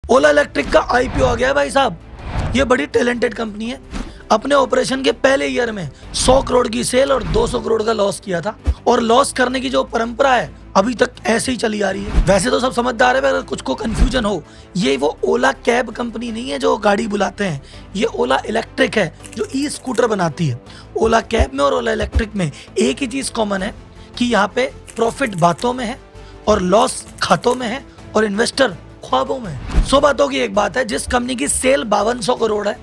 ओला electric का IPO आ गया है भाई साहब। ये बड़ी टैलेंटेड कंपनी है। अपने ऑपरेशन के पहले ईयर में 100 करोड़ की सेल और 200 करोड़ का लॉस किया था, और लॉस करने की जो परंपरा है अभी तक ऐसे ही चली आ रही है। वैसे तो सब समझदार है, अगर कुछ को कंफ्यूजन हो, ये वो ओला कैब कंपनी नहीं है जो गाड़ी बुलाते हैं, ये ओला इलेक्ट्रिक है जो ई स्कूटर बनाती है। ओला कैब में और ओला इलेक्ट्रिक में एक ही चीज कॉमन है कि यहाँ पे प्रॉफिट बातों में है और लॉस खातों में है और इन्वेस्टर ख्वाबों में है। 100 बातों की एक बात है, जिस कंपनी की सेल 5200 करोड़ है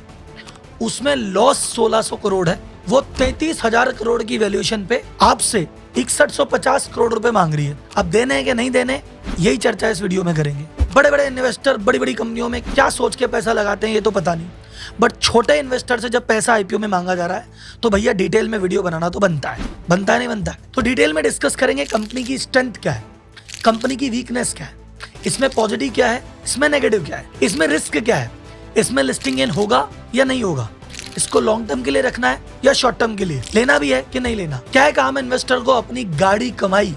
उसमें लॉस 1600 करोड़ है, वो 33,000 करोड़ की वैल्यूएशन पे आपसे 6150 करोड़ रुपए मांग रही है। अब देने हैं कि नहीं देने, यही चर्चा इस वीडियो में करेंगे। बड़े बड़े इन्वेस्टर बड़ी बड़ी कंपनियों में क्या सोच के पैसा लगाते हैं ये तो पता नहीं, बट छोटे इन्वेस्टर से जब पैसा आईपीओ में मांगा जा रहा है तो भैया डिटेल में वीडियो बनाना तो बनता है नहीं बनता है। तो डिटेल में डिस्कस करेंगे कंपनी की स्ट्रेंथ क्या है, कंपनी की वीकनेस क्या है, इसमें पॉजिटिव क्या है, इसमें नेगेटिव क्या है, इसमें रिस्क क्या है, इसमें लिस्टिंग इन होगा या नहीं होगा, इसको लॉन्ग टर्म के लिए रखना है या शॉर्ट टर्म के लिए, लेना भी है कि नहीं लेना, क्या है काम इन्वेस्टर को अपनी गाड़ी कमाई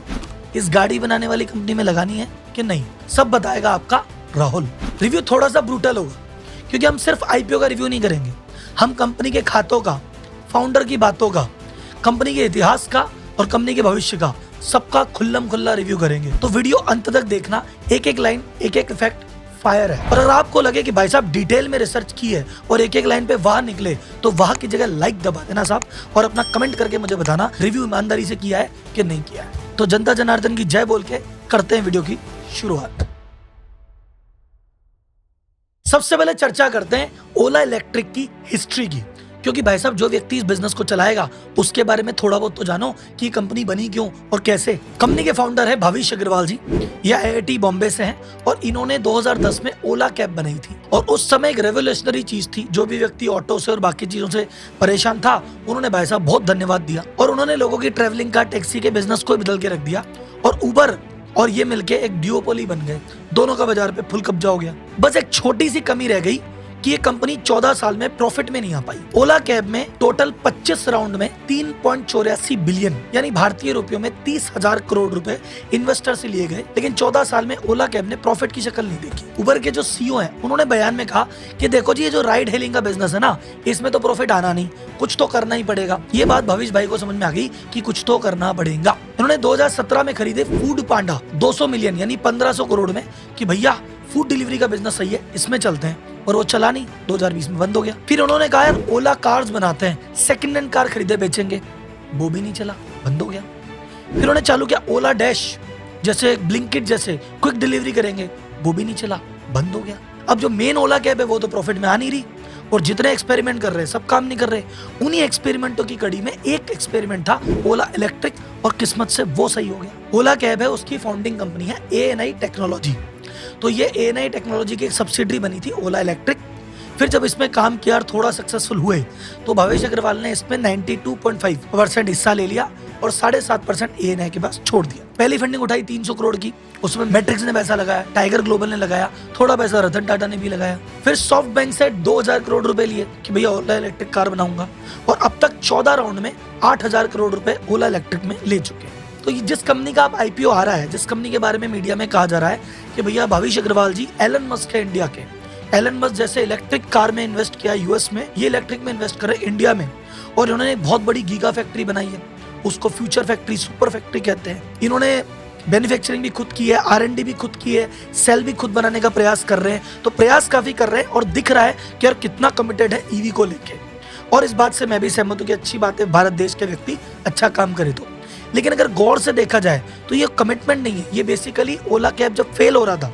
इस गाड़ी बनाने वाली कंपनी में लगानी है कि नहीं, सब बताएगा आपका राहुल। रिव्यू थोड़ा सा ब्रूटल होगा क्योंकि हम सिर्फ आईपीओ का रिव्यू नहीं करेंगे, हम कंपनी के खातों का, फाउंडर की बातों का, कंपनी के इतिहास का और कंपनी के भविष्य का सबका खुल्लम खुल्ला रिव्यू करेंगे। तो वीडियो अंत तक देखना, एक एक लाइन एक एक इफेक्ट फायर है। और अगर आपको लगे कि भाई साहब डिटेल में रिसर्च की है और एक एक लाइन पे वाह निकले तो वाह की जगह लाइक दबा देना साहब, और अपना कमेंट करके मुझे बताना रिव्यू ईमानदारी से किया है कि नहीं किया है। तो जनता जनार्दन की जय बोल के करते हैं वीडियो की शुरुआत। सबसे पहले चर्चा करते हैं ओला इलेक्ट्रिक की हिस्ट्री की, क्योंकि भाई साहब जो व्यक्ति इस बिजनेस को चलाएगा उसके बारे में थोड़ा बहुत तो जानो कि कंपनी बनी क्यों और कैसे। कंपनी के फाउंडर है भविष्य अग्रवाल जी, ये आईआईटी बॉम्बे से हैं और इन्होंने 2010 में ओला कैब बनाई थी, और उस समय एक रेवोल्यूशनरी चीज थी। जो भी व्यक्ति ऑटो से और बाकी चीजों से परेशान था उन्होंने भाई साहब बहुत धन्यवाद दिया, और उन्होंने लोगों की ट्रेवलिंग का, टैक्सी के बिजनेस को बदल के रख दिया, और उबर और ये मिलके एक ड्यूओपोली बन गए, दोनों का बाजार पे फुल कब्जा हो गया। बस एक छोटी सी कमी रह गई कि ये कंपनी 14 साल में प्रॉफिट में नहीं आ पाई। ओला कैब में टोटल 25 राउंड में 3.84 बिलियन यानी भारतीय रुपयों में 30,000 करोड़ रुपए इन्वेस्टर से लिए गए, लेकिन 14 साल में ओला कैब ने प्रॉफिट की शक्ल नहीं देखी। उबर के जो सीईओ हैं उन्होंने बयान में कहा कि देखो जी, ये जो राइड हेलिंग का बिजनेस है ना, इसमें तो प्रॉफिट आना नहीं, कुछ तो करना ही पड़ेगा। ये बात भविष्य भाई को समझ में आ गई कि कुछ तो करना पड़ेगा। उन्होंने 2017 में खरीदे फूड पांडा 200 मिलियन यानी 1500 करोड़ में कि भैया फूड डिलीवरी का बिजनेस सही है, इसमें चलते हैं, और वो चला नहीं, 2020 में बंद हो गया। फिर उन्होंने कहा यार ओला कार्स बनाते हैं, सेकंड हैंड कार खरीदे बेचेंगे, वो भी नहीं चला, बंद हो गया। फिर उन्होंने चालू किया ओला डैश, जैसे ब्लिंकिट जैसे क्विक डिलीवरी करेंगे, वो भी नहीं चला, बंद हो गया। अब जो मेन ओला कैब है वो तो प्रॉफिट में आ नहीं रही, और जितने एक्सपेरिमेंट कर रहे हैं सब काम नहीं कर रहे। उन्हीं एक्सपेरिमेंटों की कड़ी में एक एक्सपेरिमेंट था ओला इलेक्ट्रिक, और किस्मत से वो सही हो गया। ओला कैब है, उसकी फाउंडिंग कंपनी है ANI टेक्नोलॉजी, तो ये ANI टेक्नोलॉजी की एक सब्सिडरी बनी थी ओला इलेक्ट्रिक। फिर जब इसमें काम किया और थोड़ा सक्सेसफुल हुए तो भविष्य अग्रवाल ने इसमें 92.5% हिस्सा ले लिया और 7.5% ANI के पास छोड़ दिया। पहली फंडिंग उठाई 300 करोड़ की, उसमें मैट्रिक्स ने पैसा लगाया, टाइगर ग्लोबल ने लगाया, थोड़ा पैसा रतन टाटा ने भी लगाया। फिर सॉफ्ट बैंक से 2000 करोड़ रुपए लिए कि भैया ओला इलेक्ट्रिक कार बनाऊंगा, और अब तक 14 राउंड में 8000 करोड़ रुपए ओला इलेक्ट्रिक में ले चुके हैं। तो जिस कंपनी का आप आईपीओ आ रहा है, जिस कंपनी के बारे में मीडिया में कहा जा रहा है कि भैया भविष्य अग्रवाल जी एलन मस्क है इंडिया के, एलन मस्क जैसे इलेक्ट्रिक कार में इन्वेस्ट किया यूएस में, ये इलेक्ट्रिक में इन्वेस्ट कर रहे इंडिया में, और इन्होंने एक बहुत बड़ी गीगा फैक्ट्री बनाई है, उसको फ्यूचर फैक्ट्री, सुपर फैक्ट्री कहते हैं। इन्होंने मैन्युफैक्चरिंग भी खुद की है, R&D भी खुद की है, सेल भी खुद बनाने का प्रयास कर रहे हैं। तो प्रयास काफी कर रहे हैं और दिख रहा है कि यार कितना कमिटेड है ईवी को लेके, और इस बात से मैं भी सहमत हूँ कि अच्छी बात है भारत देश के व्यक्ति अच्छा काम करे तो। लेकिन अगर गौर से देखा जाए तो ये कमिटमेंट नहीं है, ये बेसिकली ओला कैब जब फेल हो रहा था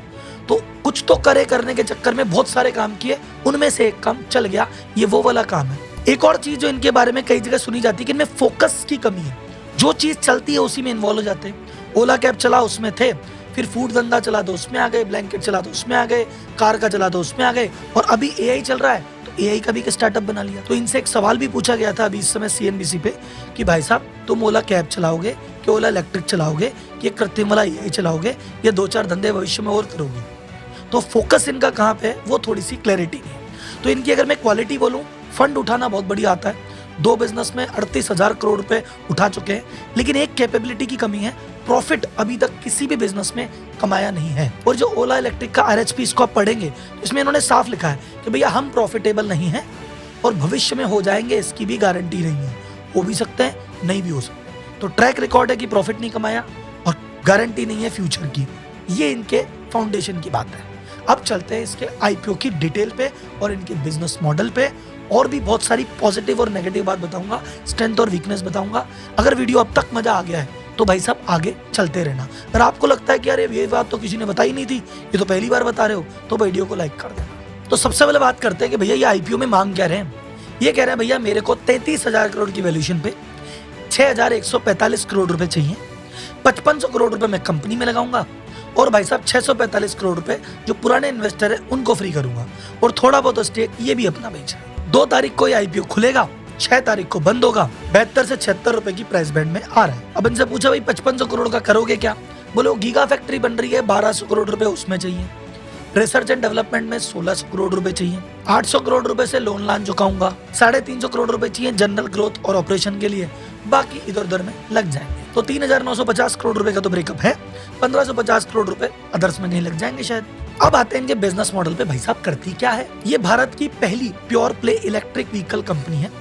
तो कुछ तो करने के चक्कर में बहुत सारे काम किए, उनमें से एक काम चल गया, ये वो वाला काम है। एक और चीज जो इनके बारे में कई जगह सुनी जाती है कि इनमें फोकस की कमी है, जो चीज चलती है उसी में इन्वॉल्व हो जाते हैं। ओला कैब चला उसमें थे, फिर फूड धंधा चला तो उसमें आ गए, ब्लैंकेट चला तो उसमें आ गए, कार का चला तो उसमें आ गए, और अभी AI चल रहा है तो AI का भी एक स्टार्टअप बना लिया। तो इनसे एक सवाल भी पूछा गया था अभी इस समय CNBC पे कि भाई साहब तुम ओला कैब चलाओगे कि ओला इलेक्ट्रिक चलाओगे कि कृत्रिम वाला AI चलाओगे, या 2-4 धंधे भविष्य में और करोगे। तो फोकस इनका कहाँ पे है वो थोड़ी सी क्लैरिटी नहीं है। तो इनकी अगर मैं क्वालिटी बोलूँ, फंड उठाना बहुत बढ़िया आता है, 2 बिजनेस में 38,000 करोड़ रुपए उठा चुके हैं, लेकिन एक कैपेबिलिटी की कमी है, प्रॉफिट अभी तक किसी भी बिजनेस में कमाया नहीं है। और जो ओला इलेक्ट्रिक का RHP इसको आप पढ़ेंगे तो इसमें इन्होंने साफ लिखा है कि भैया हम प्रॉफिटेबल नहीं है और भविष्य में हो जाएंगे, इसकी भी गारंटी नहीं है। हो भी सकते हैं, नहीं भी हो सकते। तो ट्रैक रिकॉर्ड है कि प्रॉफिट नहीं कमाया और गारंटी नहीं है फ्यूचर की। ये इनके फाउंडेशन की बात है। अब चलते हैं इसके IPO की डिटेल पे और इनके बिजनेस मॉडल पे, और भी बहुत सारी पॉजिटिव और नेगेटिव बात बताऊंगा, स्ट्रेंथ और वीकनेस बताऊंगा। अगर वीडियो अब तक मजा आ गया है तो भाई साहब आगे चलते रहना। अगर आपको लगता है कि अरे ये बात तो किसी ने बताई नहीं थी, ये तो पहली बार बता रहे हो, तो वीडियो को लाइक कर देना। तो सबसे पहले बात करते हैं कि भैया ये IPO में मांग क्या रहे हैं। ये कह रहे हैं भैया मेरे को 33,000 करोड़ की वैल्यूएशन पे 6,145 करोड़ रुपए चाहिए, 5500 करोड़ रुपए मैं कंपनी में लगाऊंगा और भाई साहब 645 करोड़ रुपए जो पुराने इन्वेस्टर है उनको फ्री करूंगा और थोड़ा बहुत स्टेक ये भी अपना बेच है। 2 तारीख को ये IPO खुलेगा, 6 तारीख को बंद होगा। 72 से 76 रुपए की प्राइस बैंड में आ रहा है। अब इनसे पूछा भाई 5500 करोड़ का करोगे क्या? बोले वो गीगा फैक्ट्री बन रही है, 1200 करोड़ रुपए उसमें चाहिए। रिसर्च एंड डेवलपमेंट में 1600 करोड़ रुपए चाहिए। 800 करोड़ रुपए से लोन लान चुकाऊंगा। 350 करोड़ रुपए चाहिए जनरल ग्रोथ और ऑपरेशन के लिए, बाकी इधर उधर में लग जाएंगे। तो 3,950 करोड़ रुपए का तो ब्रेकअप है, 1,550 करोड़ रुपए अदर्स में नहीं लग जाएंगे शायद। अब आते हैं इनके बिजनेस मॉडल पे। भाई साहब करती क्या है ये? भारत की पहली pure play electric vehicle company है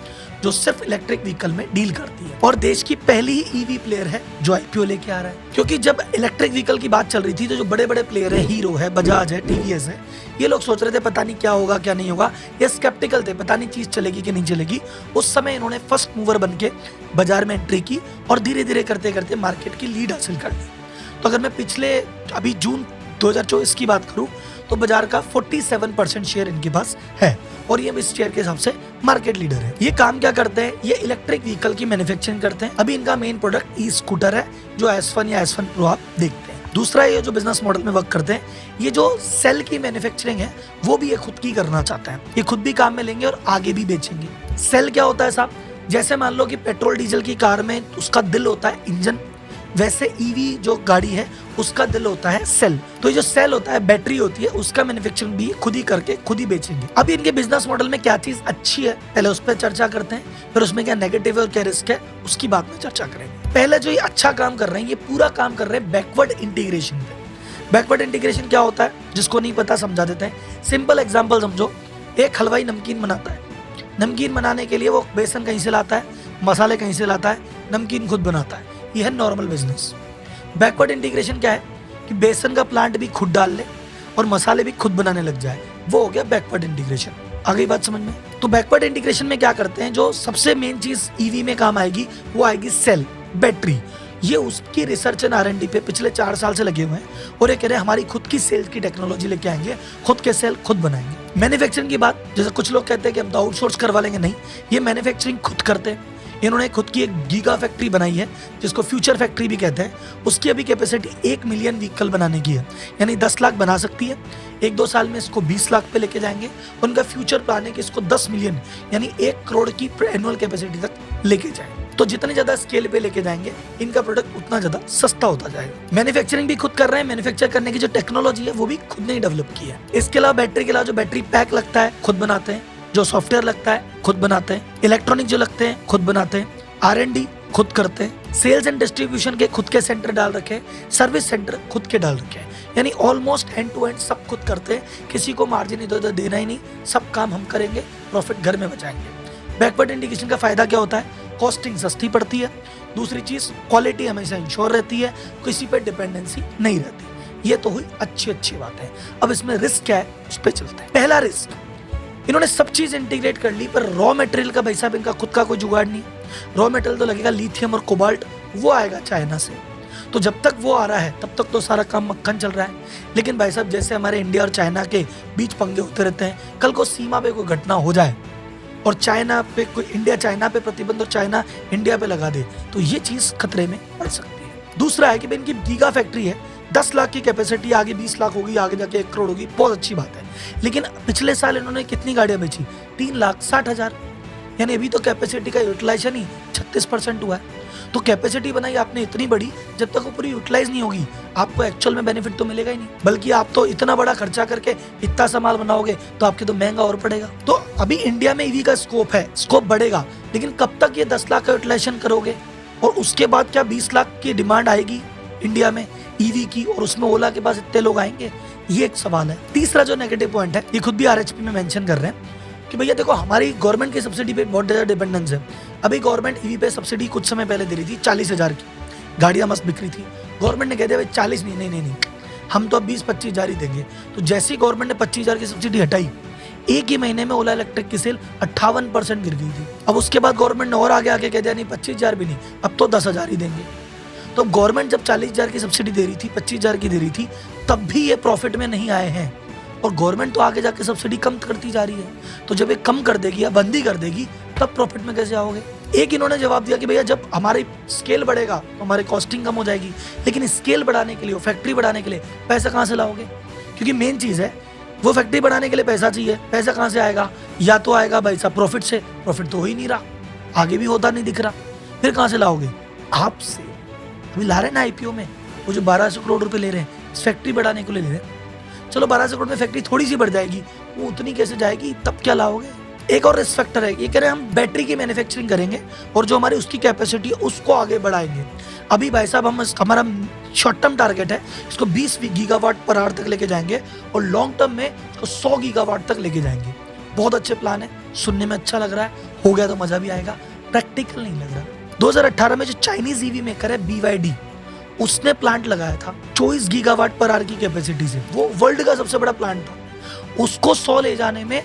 जो सिर्फ इलेक्ट्रिक व्हीकल में डील करती है और देश की पहली ही EV प्लेयर है जो IPO लेके आ रहा है। क्योंकि जब इलेक्ट्रिक व्हीकल की बात चल रही थी तो जो बड़े बड़े प्लेयर है, हीरो है, बजाज है, TVS है, ये लोग सोच रहे थे पता नहीं क्या होगा क्या नहीं होगा, ये स्केप्टिकल थे, पता नहीं चीज चलेगी कि नहीं चलेगी। उस समय इन्होंने फर्स्ट मूवर बन के बाजार में एंट्री की और धीरे धीरे करते करते मार्केट की लीड हासिल कर ली। तो अगर मैं पिछले अभी जून 2024 की बात करूं तो बाजार का 47% शेयर इनके पास है और ये इस शेयर के हिसाब से मार्केट लीडर है। ये काम क्या करते हैं? ये इलेक्ट्रिक व्हीकल की मैन्युफैक्चरिंग करते हैं। अभी इनका मेन प्रोडक्ट स्कूटर है जो S1 या S1 Pro आप देखते हैं। दूसरा ये जो बिजनेस मॉडल में वर्क करते हैं, ये जो सेल की मैन्युफैक्चरिंग है वो भी ये खुद की करना चाहते हैं। ये खुद भी काम में लेंगे और आगे भी बेचेंगे। सेल क्या होता है साहब? जैसे मान लो कि पेट्रोल डीजल की कार में उसका दिल होता है इंजन, वैसे EV जो गाड़ी है उसका दिल होता है सेल। तो ये जो सेल होता है, बैटरी होती है, उसका मैन्युफैक्चरिंग भी खुद ही करके खुद ही बेचेंगे। अभी इनके बिजनेस मॉडल में क्या चीज अच्छी है पहले उस पर चर्चा करते हैं, फिर उसमें क्या नेगेटिव है और क्या रिस्क है उसकी बात में चर्चा करेंगे। पहले जो ये अच्छा काम कर रहे हैं, ये पूरा काम कर रहे हैं बैकवर्ड इंटीग्रेशन पे। बैकवर्ड इंटीग्रेशन क्या होता है जिसको नहीं पता समझा देते हैं। सिंपल एग्जाम्पल समझो, एक हलवाई नमकीन बनाता है। नमकीन बनाने के लिए वो बेसन कहीं से लाता है, मसाले कहीं से लाता है, नमकीन खुद बनाता है। यह है नॉर्मल बिजनेस। बैकवर्ड इंटीग्रेशन क्या है कि बेसन का प्लांट भी खुद डाल ले और मसाले भी खुद बनाने लग जाए, वो हो गया बैकवर्ड इंटीग्रेशन। आ गई बात समझ में? तो बैकवर्ड इंटीग्रेशन में क्या करते हैं, जो सबसे मेन चीज EV में काम आएगी वो आएगी सेल, बैटरी। ये उसकी रिसर्च एंड R&D पे पिछले 4 साल से लगे हुए हैं और ये कह रहे हैं हमारी खुद की सेल की टेक्नोलॉजी लेके आएंगे, खुद के सेल खुद बनाएंगे। मैन्युफैक्चरिंग की बात, जैसे कुछ लोग कहते हैं कि हम तो आउटसोर्स करवा लेंगे, नहीं, ये मैन्युफैक्चरिंग खुद करते हैं। इन्होंने खुद की एक गीगा फैक्ट्री बनाई है जिसको फ्यूचर फैक्ट्री भी कहते हैं। उसकी अभी कैपेसिटी 1 मिलियन व्हीकल बनाने की है, यानी 10 लाख बना सकती है। 1-2 साल में इसको 20 लाख पे लेके जाएंगे। उनका फ्यूचर प्लान है कि इसको 10 मिलियन यानी 1 करोड़ की एनुअल कैपेसिटी तक लेके जाए। तो जितने ज्यादा स्केल पे लेके जाएंगे इनका प्रोडक्ट उतना ज्यादा सस्ता होता जाएगा। मैन्युफैक्चरिंग भी खुद कर रहे हैं, मैन्युफैक्चर करने की जो टेक्नोलॉजी है वो भी खुद ने डेवलप की है। इसके अलावा बैटरी के अलावा जो बैटरी पैक लगता है खुद बनाते हैं, जो सॉफ्टवेयर लगता है खुद बनाते हैं, इलेक्ट्रॉनिक जो लगते हैं खुद बनाते हैं, R&D खुद करते हैं, सेल्स एंड डिस्ट्रीब्यूशन के खुद के सेंटर डाल रखे हैं, सर्विस सेंटर खुद के डाल रखे हैं, यानी ऑलमोस्ट एंड टू एंड सब खुद करते हैं। किसी को मार्जिन इधर उधर देना ही नहीं, सब काम हम करेंगे, प्रॉफिट घर में बचाएंगे। बैकवर्ड इंटीग्रेशन का फायदा क्या होता है? कॉस्टिंग सस्ती पड़ती है। दूसरी चीज, क्वालिटी हमेशा इंश्योर रहती है, किसी पे डिपेंडेंसी नहीं रहती। ये तो हुई अच्छी बात है। अब इसमें रिस्क क्या है उस पर चलते हैं। पहला रिस्क, इन्होंने सब चीज इंटीग्रेट कर ली पर रॉ मटेरियल का भाई साहब इनका खुद का कोई जुगाड़ नहीं। रॉ मटेरियल तो लगेगा लिथियम और कोबाल्ट, वो आएगा चाइना से। तो जब तक वो आ रहा है तब तक तो सारा काम मक्खन चल रहा है। लेकिन भाई साहब जैसे हमारे इंडिया और चाइना के बीच पंगे होते रहते हैं, कल को सीमा पे कोई घटना हो जाए और चाइना पे कोई, इंडिया चाइना पे प्रतिबंध और चाइना इंडिया पे लगा दे, तो ये चीज खतरे में पड़ सकती है। दूसरा है कि भाई इनकी गीगा फैक्ट्री है, 10 लाख की कैपेसिटी, आगे 20 लाख होगी, आगे जाके 1 करोड़ होगी, बहुत अच्छी बात है। लेकिन पिछले साल इन्होंने कितनी गाड़ियां बेची? 3,60,000, यानी अभी तो कैपेसिटी का यूटिलाइजेशन ही 36% हुआ है। तो कैपेसिटी बनाई आपने इतनी बड़ी, जब तक वो पूरी यूटिलाइज नहीं होगी आपको एक्चुअल में बेनिफिट तो मिलेगा ही नहीं, बल्कि आप तो इतना बड़ा खर्चा करके इतना सामान बनाओगे तो आपके तो महंगा और पड़ेगा। तो अभी इंडिया में ईवी का स्कोप है, स्कोप बढ़ेगा, लेकिन कब तक ये 10 लाख का यूटिलाइजेशन करोगे, और उसके बाद क्या 20 लाख की डिमांड आएगी इंडिया में ईवी की, और उसमें ओला के पास इतने लोग आएंगे, ये एक सवाल है। तीसरा जो नेगेटिव पॉइंट है, ये खुद भी आरएचपी में मेंशन कर रहे हैं कि भैया देखो हमारी गवर्नमेंट की सब्सिडी पे बहुत ज़्यादा डिपेंडेंस है। अभी गवर्नमेंट ईवी पे सब्सिडी कुछ समय पहले दे रही थी 40,000 की, गाड़ियाँ मस्त बिक रही थी। गवर्नमेंट ने कह दिया भाई 40 नहीं, हम तो अब 20-25 हज़ार ही देंगे। तो जैसे ही गवर्नमेंट ने 25,000 की सब्सिडी हटाई, एक ही महीने में ओला इलेक्ट्रिक की सेल 58% गिर गई थी। अब उसके बाद गवर्नमेंट ने और आगे कह दिया नहीं 25,000 भी नहीं, अब तो 10,000 ही देंगे। तो गवर्नमेंट जब 40,000 की सब्सिडी दे रही थी, 25,000 की दे रही थी, तब भी ये प्रॉफिट में नहीं आए हैं, और गवर्नमेंट तो आगे जाके सब्सिडी कम करती जा रही है। तो जब ये कम कर देगी या बंदी कर देगी, तब प्रॉफिट में कैसे आओगे। एक इन्होंने जवाब दिया कि भैया जब हमारी स्केल बढ़ेगा तो हमारी कॉस्टिंग कम हो जाएगी, लेकिन स्केल बढ़ाने के लिए, फैक्ट्री बढ़ाने के लिए पैसा कहाँ से लाओगे, क्योंकि मेन चीज़ है वो फैक्ट्री बढ़ाने के लिए पैसा चाहिए। पैसा कहाँ से आएगा, या तो आएगा भाई साहब प्रॉफिट से, प्रॉफिट तो हो ही नहीं रहा, आगे भी होता नहीं दिख रहा, फिर कहाँ से लाओगे, आपसे। अभी ला रहे हैं ना आईपीओ में, वो जो 1200 करोड़ रुपए ले रहे हैं इस फैक्ट्री बढ़ाने को ले रहे हैं। चलो 1200 करोड़ में फैक्ट्री थोड़ी सी बढ़ जाएगी, वो उतनी कैसे जाएगी, तब क्या लाओगे। एक और रिस्क फैक्टर है, ये कह रहे हैं हम बैटरी की मैन्युफैक्चरिंग करेंगे और जो हमारी उसकी कैपेसिटी है उसको आगे बढ़ाएंगे। अभी भाई साहब हमारा शॉर्ट टर्म टारगेट है, इसको 20 गीगावाट पर आवर तक लेके जाएंगे, और लॉन्ग टर्म में इसको 100 गीगावाट तक लेके जाएंगे। बहुत अच्छे प्लान है, सुनने में अच्छा लग रहा है, हो गया तो मजा भी आएगा, प्रैक्टिकल नहीं लग रहा। 2018 में जो चाइनीज ईवी मेकर है BYD, उसने प्लांट लगाया था 24 गीगावाट पर आवर की कैपेसिटी से, वो वर्ल्ड का सबसे बड़ा प्लांट था। उसको 100 ले जाने में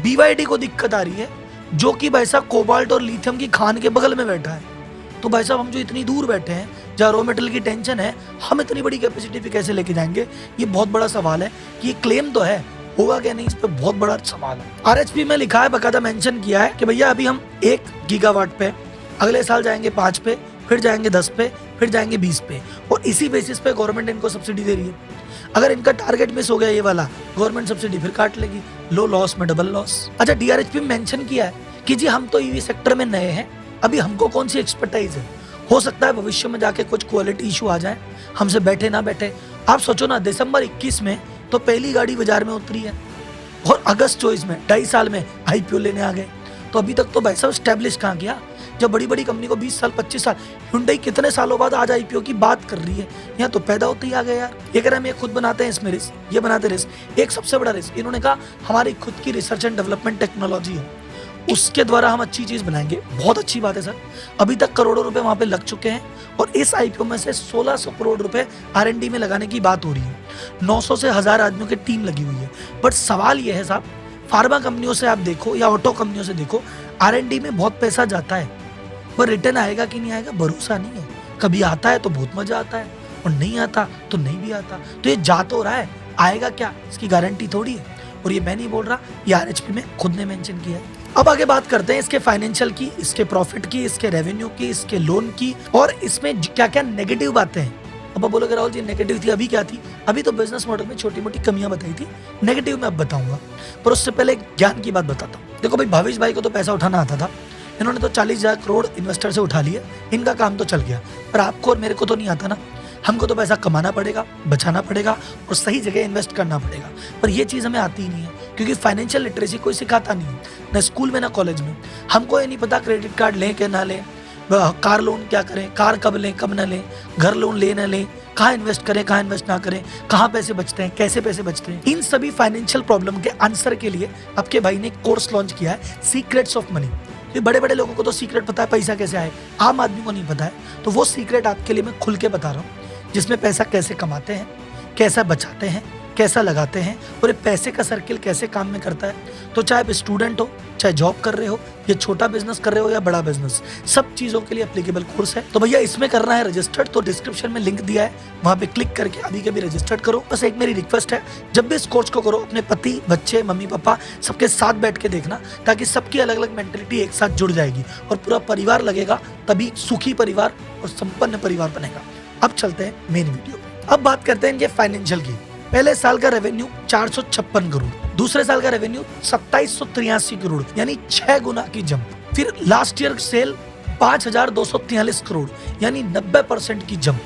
BYD को दिक्कत आ रही है, जो कि भाई साहब कोबाल्ट और लिथियम की खान के बगल में बैठा है। तो भाई साहब हम जो इतनी दूर बैठे हैं, जहाँ रॉ मेटेरियल की टेंशन है, हम इतनी बड़ी कैपेसिटी पे कैसे लेके जाएंगे, ये बहुत बड़ा सवाल है। कि ये क्लेम तो है, होगा क्या नहीं, इस पे बहुत बड़ा सवाल है। आरएचपी में लिखा है, बकायदा मेंशन किया है कि भैया अभी हम 1 गीगावाट पे, अगले साल जाएंगे 5 पे, फिर जाएंगे 10 पे, फिर जाएंगे 20 पे, और इसी बेसिस पे गवर्नमेंट इनको सब्सिडी दे रही है। अगर इनका टारगेट मिस हो गया ये वाला, गवर्नमेंट सब्सिडी फिर काट लेगी, लो लॉस में डबल लॉस। अच्छा, DRHP में मेंशन किया है कि जी हम तो ईवी सेक्टर में नए हैं, अभी हमको कौन सी एक्सपर्टाइज है, हो सकता है भविष्य में जाके कुछ क्वालिटी इशू आ जाए, हमसे बैठे ना बैठे। आप सोचो ना, दिसंबर 21 में तो पहली गाड़ी बाजार में उतरी है, और अगस्त 24 में 2.5 साल में IPO लेने आ गए। तो अभी तक तो भाई साहब स्टैब्लिश कहाँ किया, जब बड़ी बड़ी कंपनी को 20 साल 25 साल, Hyundai कितने सालों बाद आज IPO की बात कर रही है, यहाँ तो पैदा होते ही आ गए यार। ये कह रहे हम ये खुद बनाते हैं, इसमें रिस्क, ये बनाते रिस्क। एक सबसे बड़ा रिस्क इन्होंने कहा हमारी खुद की रिसर्च एंड डेवलपमेंट टेक्नोलॉजी है, उसके द्वारा हम अच्छी चीज बनाएंगे। बहुत अच्छी बात है सर, अभी तक करोड़ों रुपए वहां पे लग चुके हैं, और इस IPO में से 1600 करोड़ रुपए R&D में लगाने की बात हो रही है। 900 से 1000 आदमियों की टीम लगी हुई है। बट सवाल यह है साहब, फार्मा कंपनियों से आप देखो या ऑटो कंपनियों से देखो, R&D में बहुत पैसा जाता है, पर रिटर्न आएगा कि नहीं आएगा भरोसा नहीं है। कभी आता है तो बहुत मजा आता है, और नहीं आता तो नहीं भी आता। तो ये जा तो रहा है, आएगा क्या इसकी गारंटी थोड़ी है। और ये मैं नहीं बोल रहा, ये RHP में खुद ने मेंशन किया है। अब आगे बात करते हैं इसके फाइनेंशियल की, इसके प्रॉफिट की, इसके रेवेन्यू की, इसके लोन की, और इसमें क्या क्या नेगेटिव बातें हैं। अब आप बोलोगे राहुल जी नेगेटिव थी, अभी क्या थी? अभी तो बिजनेस मॉडल में छोटी मोटी कमियां बताई थी, नेगेटिव में अब बताऊंगा। पर उससे पहले एक ज्ञान की बात बताता हूँ। देखो भाई, भावेश भाई को तो पैसा उठाना आता था, इन्होंने तो 40,000 करोड़ इन्वेस्टर से उठा लिए, इनका काम तो चल गया। पर आपको और मेरे को तो नहीं आता ना, हमको तो पैसा कमाना पड़ेगा, बचाना पड़ेगा, और सही जगह इन्वेस्ट करना पड़ेगा। पर ये चीज़ हमें आती ही नहीं है, क्योंकि फाइनेंशियल लिटरेसी कोई सिखाता नहीं है, ना स्कूल में ना कॉलेज में। हमको ये नहीं पता क्रेडिट कार्ड लें कि ना लें, कार लोन क्या करें, कार कब लें कब ना लें, घर लोन ले ना लें, कहाँ इन्वेस्ट करें कहाँ इन्वेस्ट ना करें, कहाँ पैसे बचते हैं, कैसे पैसे बचते हैं। इन सभी फाइनेंशियल प्रॉब्लम के आंसर के लिए आपके भाई ने एक कोर्स लॉन्च किया है, सीक्रेट्स ऑफ मनी। बड़े बड़े लोगों को तो सीक्रेट पता है पैसा कैसे आए, आम आदमी को नहीं पता है। तो वो सीक्रेट आपके लिए मैं खुल के बता रहा हूँ, जिसमें पैसा कैसे कमाते हैं, कैसा बचाते हैं, कैसा लगाते हैं, और ये पैसे का सर्किल कैसे काम में करता है। तो चाहे आप स्टूडेंट हो, चाहे जॉब कर रहे हो, या छोटा बिजनेस कर रहे हो या बड़ा बिजनेस, सब चीज़ों के लिए एप्लीकेबल कोर्स है। तो भैया इसमें करना है रजिस्टर्ड, तो डिस्क्रिप्शन में लिंक दिया है, वहाँ पे क्लिक करके अभी के भी रजिस्टर्ड करो। बस एक मेरी रिक्वेस्ट है, जब भी इस कोर्स को करो अपने पति, बच्चे, मम्मी पापा सबके साथ बैठ के देखना, ताकि सबकी अलग अलग मेंटेलिटी एक साथ जुड़ जाएगी और पूरा परिवार लगेगा, तभी सुखी परिवार और संपन्न परिवार बनेगा। अब चलते हैं मेन वीडियो पे। अब बात करते हैं इनके फाइनेंशियल की। पहले साल का रेवेन्यू 456 करोड़, दूसरे साल का रेवेन्यू 2783 करोड़, यानी 6 गुना की जंप। फिर लास्ट ईयर सेल 5243 करोड़, यानी 90% की जंप।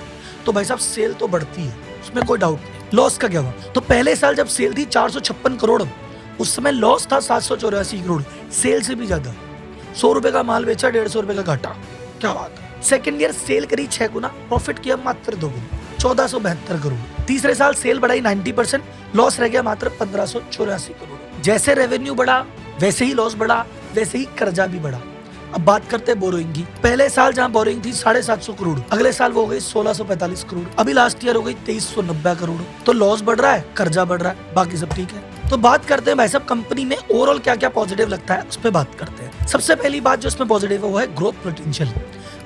तो भाई साहब सेल तो बढ़ती है, उसमें कोई डाउट नहीं। लॉस का क्या हुआ? तो पहले साल जब सेल थी 456 करोड़, उस समय लॉस था 784 करोड़, सेल से भी ज्यादा। ₹100 का माल बेचा, ₹150 का घाटा। क्या बात है। सेकेंड ईयर सेल करी 6 गुना, प्रॉफिट किया मात्र 2 गुना, 1472 करोड़। तीसरे साल सेल बढ़ाई 90%, लॉस रह गया मात्र 1584 करोड़। जैसे रेवेन्यू बढ़ा वैसे ही लॉस बढ़ा, वैसे ही कर्जा भी बढ़ा। अब बात करते हैं बोरोइंग की। पहले साल जहां बोरोइंग थी 750 करोड़, अगले साल वो हो गई 1645 करोड़, अभी लास्ट ईयर हो गई 2390 करोड़। तो लॉस बढ़ रहा है, कर्जा बढ़ रहा है, बाकी सब ठीक है। तो बात करते हैं भाई साहब कंपनी में ओवरऑल क्या क्या पॉजिटिव लगता है, उस पर बात करते हैं। सबसे पहली बात जो इसमें पॉजिटिव है वो है ग्रोथ पोटेंशियल।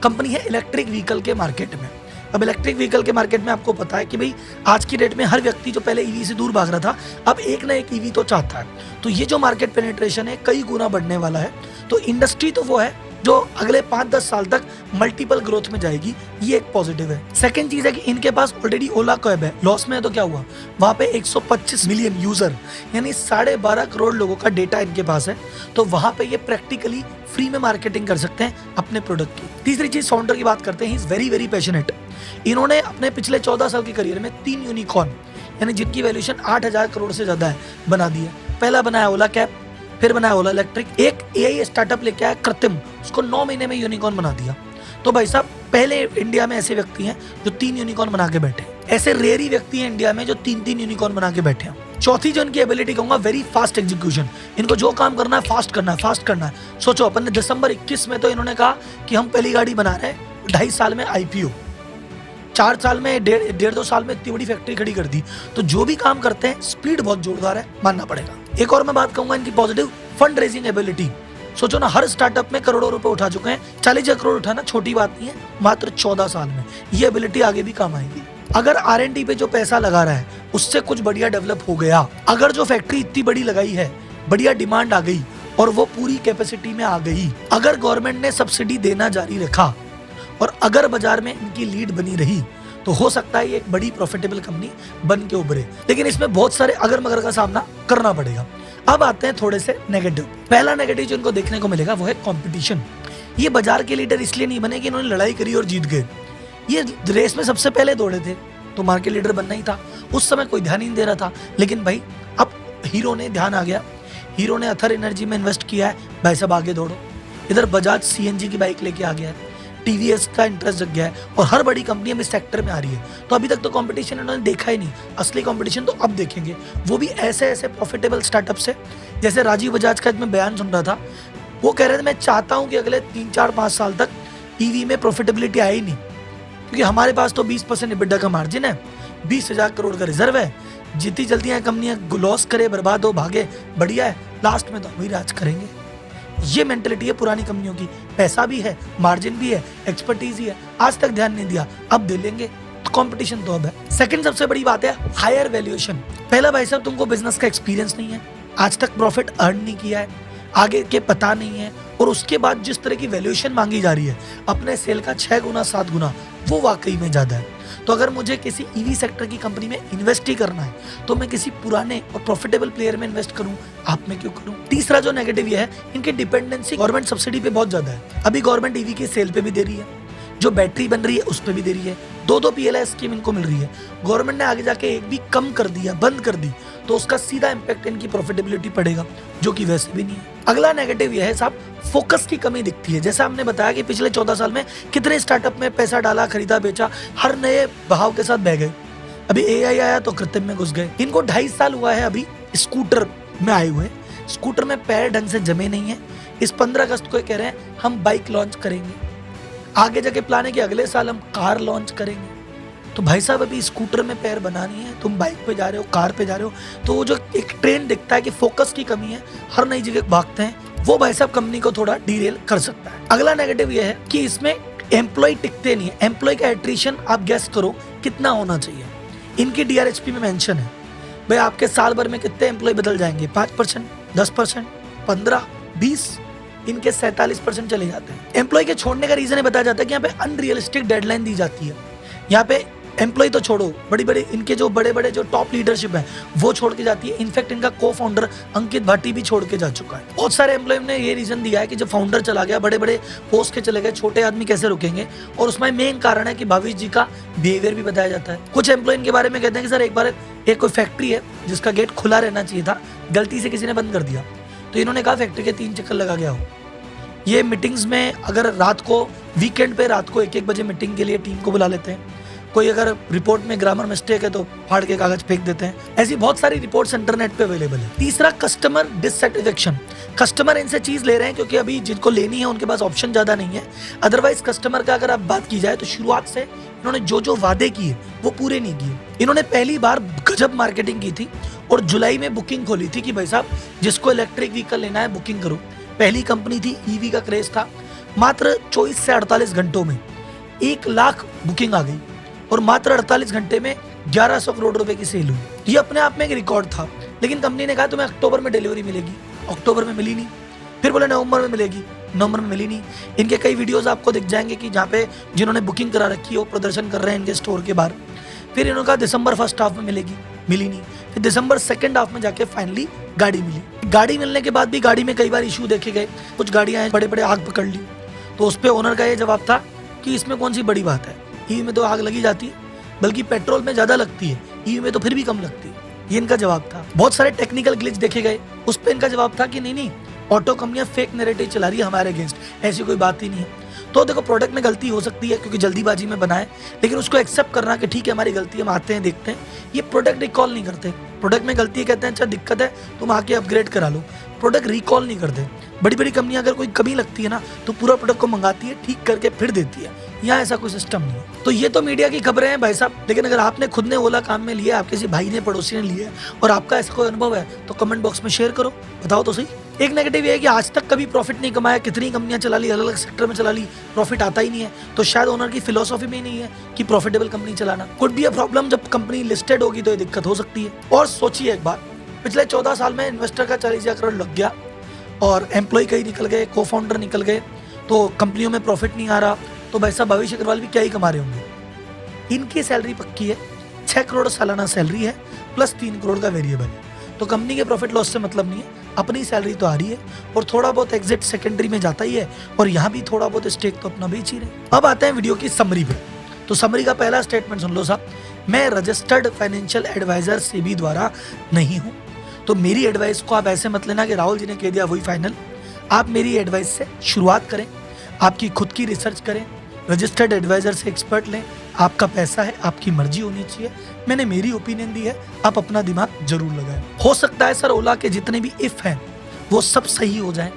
कंपनी है इलेक्ट्रिक व्हीकल के मार्केट में। अब इलेक्ट्रिक व्हीकल के मार्केट में आपको पता है कि भाई आज की डेट में हर व्यक्ति जो पहले ईवी से दूर भाग रहा था, अब एक ना एक ईवी तो चाहता है। तो ये जो मार्केट पेनिट्रेशन है कई गुना बढ़ने वाला है। तो इंडस्ट्री तो वो है जो अगले 5-10 साल तक मल्टीपल ग्रोथ में जाएगी, ये एक पॉजिटिव है। सेकंड चीज है कि इनके पास ऑलरेडी ओला कैब है। लॉस में है तो क्या हुआ, वहां पे 125 मिलियन यूजर यानी 12.5 करोड़ लोगों का डेटा इनके पास है। तो वहां पे ये प्रैक्टिकली फ्री में मार्केटिंग कर सकते हैं अपने प्रोडक्ट की। तीसरी चीज फाउंडर की बात करते हैं, he is very very passionate. इन्होंने अपने पिछले 14 साल की करियर में 3 यूनिकॉर्न यानी जिनकी वैल्यूएशन 8000 करोड़ से ज्यादा है बना दी है। पहला बनाया ओला कैब, फिर बनाया ओला इलेक्ट्रिक, एक एआई स्टार्टअप लेके आया कृत्रिम, उसको 9 महीने में यूनिकॉर्न बना दिया। तो भाई साहब पहले इंडिया में ऐसे व्यक्ति हैं जो 3 यूनिकॉर्न बना के बैठे। ऐसे रेयर ही व्यक्ति हैं इंडिया में जो 3-3 यूनिकॉर्न बना के बैठे हैं। चौथी जो इनकी एबिलिटी कहूंगा, वेरी फास्ट एग्जीक्यूशन। इनको जो काम करना है फास्ट करना है, फास्ट करना है। सोचो अपन ने दिसंबर 21 में तो इन्होंने कहा कि हम पहली गाड़ी बना रहे हैं, 2.5 साल में आईपीओ, 4 साल में 1.5-2 साल में इतनी बड़ी फैक्ट्री खड़ी कर दी। तो जो भी काम करते हैं स्पीड बहुत जोरदार है, मानना पड़ेगा। एक और मैं बात कहूंगा इनकी पॉजिटिव, फंड रेजिंग एबिलिटी। सोचो ना, हर स्टार्टअप में करोड़ों रुपए उठा चुके हैं। 40,000 करोड़ उठाना छोटी बात नहीं है, मात्र 14 साल में। ये एबिलिटी आगे भी काम आएगी। अगर R&D पे जो पैसा लगा रहा है उससे कुछ बढ़िया डेवलप हो गया, अगर जो फैक्ट्री इतनी बड़ी लगाई है बढ़िया डिमांड आ गई और वो पूरी कैपेसिटी में आ गई, अगर गवर्नमेंट ने सब्सिडी देना जारी रखा और अगर बाजार में इनकी लीड बनी रही, तो हो सकता है ये एक बड़ी प्रॉफिटेबल कंपनी बन के उभरे। लेकिन इसमें बहुत सारे अगर मगर का सामना करना पड़ेगा। अब आते हैं थोड़े से नेगेटिव। पहला नेगेटिव जो इनको देखने को मिलेगा वो है कंपटीशन। ये बाजार के लीडर इसलिए नहीं बने कि इन्होंने लड़ाई करी और जीत गए। ये रेस में सबसे पहले दौड़े थे तो मार्केट लीडर बनना ही था। उस समय कोई ध्यान ही नहीं दे रहा था, लेकिन भाई अब हीरो ने ध्यान आ गया। हीरो ने अथर एनर्जी में इन्वेस्ट किया है, भाई सब आगे दौड़ो। इधर बजाज सीएनजी की बाइक लेके आ गया है, टीवीएस का इंटरेस्ट जग गया है और हर बड़ी कंपनी अब इस सेक्टर में आ रही है। तो अभी तक तो कंपटीशन इन्होंने देखा ही नहीं, असली कंपटीशन तो अब देखेंगे, वो भी ऐसे ऐसे प्रॉफिटेबल स्टार्टअप से। जैसे राजीव बजाज का मैं बयान सुन रहा था, वो कह रहे थे मैं चाहता हूं कि अगले 3-4-5 साल तक ईवी में प्रॉफिटेबिलिटी आए ही नहीं, क्योंकि हमारे पास तो 20% EBITDA का मार्जिन है, 20,000 करोड़ का रिजर्व है। जितनी जल्दी हैं कंपनियां लॉस करे, बर्बाद हो, भागे, बढ़िया है, लास्ट में तो हम ही राज करेंगे। ये मेंटलिटी है पुरानी कंपनियों की। पैसा भी है, मार्जिन भी है, एक्सपर्टीज ही है, आज तक ध्यान नहीं दिया, अब दे लेंगे। कंपटीशन तो अब है। सेकंड सबसे बड़ी बात है हायर वैल्यूएशन। पहला भाई साहब तुमको बिजनेस का एक्सपीरियंस नहीं है, आज तक प्रॉफिट अर्न नहीं किया है, आगे के पता नहीं है, और उसके बाद जिस तरह की वैल्यूएशन मांगी जा रही है अपने सेल का 6 गुना 7 गुना, वो वाकई में ज्यादा है। तो अगर मुझे किसी ईवी सेक्टर की कंपनी में इन्वेस्ट ही करना है तो मैं किसी पुराने और प्रॉफिटेबल प्लेयर में इन्वेस्ट करूं, आप में क्यों करूं। तीसरा जो नेगेटिव ये है, इनकी डिपेंडेंसी गवर्नमेंट सब्सिडी पे बहुत ज्यादा है। अभी गवर्नमेंट ईवी की सेल पे भी दे रही है, जो बैटरी बन रही है उस पर भी दे रही है, 2-2 PLI स्कीम इनको मिल रही है। गवर्नमेंट ने आगे जाके एक भी कम कर दिया, बंद कर दी, तो उसका सीधा इंपैक्ट इनकी प्रॉफिटेबिलिटी पड़ेगा, जो कि वैसे भी नहीं है। अगला नेगेटिव यह है साहब, फोकस की कमी दिखती है। जैसा हमने बताया कि पिछले 14 साल में कितने स्टार्टअप में पैसा डाला, खरीदा, बेचा, हर नए बहाव के साथ बह गए। अभी AI आया तो कृत्रिम में घुस गए। इनको 2.5 साल हुआ है अभी स्कूटर में आए हुए, स्कूटर में पैर ढंग से जमे नहीं है। इस 15 अगस्त को कह रहे हैं हम बाइक लॉन्च करेंगे, आगे जाके प्लान है कि अगले साल हम कार लॉन्च करेंगे। तो भाई साहब अभी स्कूटर में पैर बनानी है, तुम बाइक पे जा रहे हो, कार पे जा रहे हो, तो वो जो एक ट्रेंड दिखता है कि फोकस की कमी है, हर नई जगह भागते हैं, वो भाई साहब कंपनी को थोड़ा डीरेल कर सकता है। अगला नेगेटिव ये है कि इसमें एम्प्लॉय टिकते नहीं है। एम्प्लॉय का एट्रिशन आप गेस करो कितना होना चाहिए। इनकी DRHP में मेंशन है, भाई आपके साल भर में कितने एम्प्लॉय बदल जाएंगे, 5%, 10%, 15, 20, इनके 47% चले जाते हैं। एम्प्लॉय के छोड़ने का रीजन बताया जाता है कि यहाँ पे अनरियलिस्टिक डेडलाइन दी जाती है। यहाँ पे एम्प्लॉय तो छोड़ो, बड़ी बड़ी इनके जो बड़े जो टॉप लीडरशिप है वो छोड़ के जाती है। इनफैक्ट इनका को-फाउंडर अंकित भाटी भी छोड़ के जा चुका है। बहुत सारे एम्प्लॉय ने ये रीजन दिया है कि जब फाउंडर चला गया, बड़े बड़े पोस्ट के चले गए, छोटे आदमी कैसे रुकेंगे, और उसमें मेन कारण है कि भविष्य जी का बिहेवियर भी बताया जाता है। कुछ एम्प्लॉय इनके बारे में कहते हैं कि सर एक बार एक कोई फैक्ट्री है जिसका गेट खुला रहना चाहिए था, गलती से किसी ने बंद कर दिया, तो इन्होंने कहा फैक्ट्री के 3 चक्कर लगा गया हो। ये मीटिंग्स में अगर रात को वीकेंड पे रात को 1-1 बजे मीटिंग के लिए टीम को बुला लेते हैं। कोई अगर रिपोर्ट में ग्रामर मिस्टेक है तो फाड़ के कागज फेंक देते हैं। ऐसी बहुत सारी रिपोर्ट्स इंटरनेट पे अवेलेबल है। तीसरा, कस्टमर डिससेटिस्फेक्शन। कस्टमर इनसे चीज ले रहे हैं क्योंकि अभी जिनको लेनी है उनके पास ऑप्शन ज्यादा नहीं है। अदरवाइज कस्टमर का अगर आप बात की जाए तो शुरुआत से इन्होंने जो जो वादे किए वो पूरे नहीं किए। इन्होंने पहली बार गजब मार्केटिंग की थी और जुलाई में बुकिंग खोली थी कि भाई साहब जिसको इलेक्ट्रिक व्हीकल लेना है बुकिंग करो। पहली कंपनी थी, ईवी का क्रेज था। मात्र 24 से 48 घंटों में 1 लाख बुकिंग आ गई और मात्र 48 घंटे में 1100 करोड़ रुपए की सेल हुई। ये अपने आप में एक रिकॉर्ड था। लेकिन कंपनी ने कहा तुम्हें अक्टूबर में डिलीवरी मिलेगी, अक्टूबर में मिली नहीं। फिर बोले नवंबर में मिलेगी, नवंबर में मिली नहीं। इनके कई वीडियोस आपको दिख जाएंगे कि जहाँ पे जिन्होंने बुकिंग करा रखी है वो प्रदर्शन कर रहे हैं इनके स्टोर के बाहर। फिर इन्होंने कहा दिसंबर फर्स्ट हाफ में मिलेगी, मिली नहीं। फिर दिसंबर सेकंड हाफ में जाके फाइनली गाड़ी मिली। गाड़ी मिलने के बाद भी गाड़ी में कई बार इशू देखे गए। कुछ गाड़ियां बड़े बड़े आग पकड़ ली। तो उस पर ओनर का ये जवाब था कि इसमें कौन सी बड़ी बात है, ईवी में तो आग लगी जाती है, बल्कि पेट्रोल में ज्यादा लगती है, ईवी में तो फिर भी कम लगती है। ये इनका जवाब था। बहुत सारे टेक्निकल ग्लिच देखे गए। उस पर इनका जवाब था कि नहीं, ऑटो कंपनियां फेक नैरेटिव चला रही है हमारे अगेंस्ट, ऐसी कोई बात ही नहीं है। तो देखो, प्रोडक्ट में गलती हो सकती है क्योंकि जल्दीबाजी में बनाए, लेकिन उसको एक्सेप्ट करना कि ठीक है हमारी गलती, हम आते हैं देखते हैं। ये प्रोडक्ट रिकॉल नहीं करते। प्रोडक्ट में गलती है, कहते हैं अच्छा दिक्कत है तुम आके अपग्रेड करा लो। प्रोडक्ट रिकॉल नहीं करते। बड़ी बड़ी कंपनियां अगर कोई कमी लगती है ना तो पूरा प्रोडक्ट को मंगाती है, ठीक करके फिर देती है। यहाँ ऐसा कोई सिस्टम नहीं है। तो ये तो मीडिया की खबरें हैं भाई साहब, लेकिन अगर आपने खुद ने ओला काम में लिया, आप किसी भाई ने पड़ोसी ने लिया और आपका ऐसा कोई अनुभव है तो कमेंट बॉक्स में शेयर करो, बताओ तो सही। एक नेगेटिव ये है कि आज तक कभी प्रॉफिट नहीं कमाया। कितनी कंपनियां चला ली, अलग अलग सेक्टर में चला ली, प्रॉफिट आता ही नहीं है। तो शायद ओनर की फिलोसॉफी में ही नहीं है कि प्रॉफिटेबल कंपनी चलाना। Could be a problem. जब कंपनी लिस्टेड होगी तो ये दिक्कत हो सकती है। और सोचिए एक बार, पिछले 14 साल में इन्वेस्टर का 40,000 करोड़ लग गया और एम्प्लॉय कहीं निकल गए, को फाउंडर निकल गए, तो कंपनियों में प्रॉफिट नहीं आ रहा। तो भाई साहब भविष्य अग्रवाल भी क्या ही कमा रहे होंगे। इनकी सैलरी पक्की है, 6 करोड़ सालाना सैलरी है प्लस 3 करोड़ का वेरिएबल है। तो कंपनी के प्रॉफिट लॉस से मतलब नहीं है, अपनी सैलरी तो आ रही है और थोड़ा बहुत एग्जिट सेकेंडरी में जाता ही है और यहाँ भी थोड़ा बहुत स्टेक तो अपना बेच ही रहे। अब आते हैं वीडियो की समरी पे। तो समरी का पहला स्टेटमेंट सुन लो साहब, मैं रजिस्टर्ड फाइनेंशियल एडवाइजर सेबी द्वारा नहीं हूँ। तो मेरी एडवाइस को आप ऐसे मत लेना कि राहुल जी ने कह दिया वही फाइनल। आप मेरी एडवाइस से शुरुआत करें, आपकी खुद की रिसर्च करें, रजिस्टर्ड एडवाइजर से एक्सपर्ट लें। आपका पैसा है, आपकी मर्जी होनी चाहिए। मैंने मेरी ओपिनियन दी है, आप अपना दिमाग जरूर लगाएं। हो सकता है सर ओला के जितने भी इफ हैं वो सब सही हो जाएं।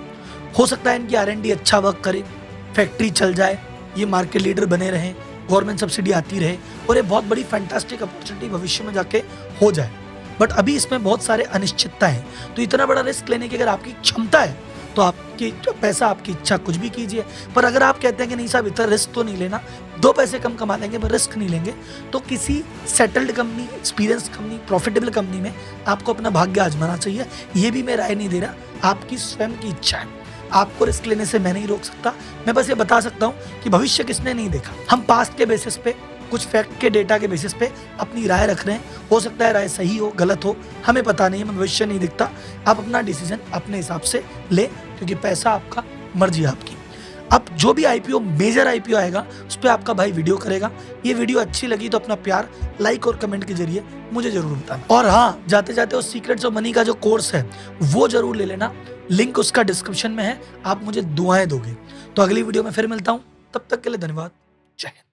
हो सकता है इनकी R&D अच्छा वर्क करे, फैक्ट्री चल जाए, ये मार्केट लीडर बने रहें, गवर्नमेंट सब्सिडी आती रहे और ये बहुत बड़ी फैंटास्टिक अपॉर्चुनिटी भविष्य में जाके हो जाए। बट अभी इसमें बहुत सारे अनिश्चितता है। तो इतना बड़ा रिस्क लेने की अगर आपकी क्षमता है तो आपकी पैसा, आपकी इच्छा, कुछ भी कीजिए। पर अगर आप कहते हैं कि नहीं साहब इतना रिस्क तो नहीं लेना, 2 पैसे कम कमा लेंगे पर रिस्क नहीं लेंगे, तो किसी settled company, experience company, profitable company में आपको अपना भाग्य आजमाना चाहिए। ये भी मैं राय नहीं दे रहा, आपकी स्वयं की इच्छा है। आपको रिस्क लेने से मैं नहीं रोक सकता। मैं बस ये बता सकता हूँ कि भविष्य किसने नहीं देखा। हम पास्ट के बेसिस पे, कुछ फैक्ट के डेटा के बेसिस पे अपनी राय रख रहे हैं। हो सकता है राय सही हो, गलत हो, हमें पता नहीं है, मैं भविष्य नहीं दिखता। आप अपना डिसीजन अपने हिसाब से ले, क्योंकि पैसा आपका, मर्जी आपकी। अब जो भी IPO, मेजर IPO आएगा उस पर आपका भाई वीडियो करेगा। ये वीडियो अच्छी लगी तो अपना प्यार लाइक और कमेंट के जरिए मुझे जरूर बताना। और हाँ, जाते जाते उस सीक्रेट्स ऑफ मनी का जो कोर्स है वो जरूर ले लेना, लिंक उसका डिस्क्रिप्शन में है। आप मुझे दुआएं दोगे। तो अगली वीडियो में फिर मिलता हूँ, तब तक के लिए धन्यवाद। जय हिंद।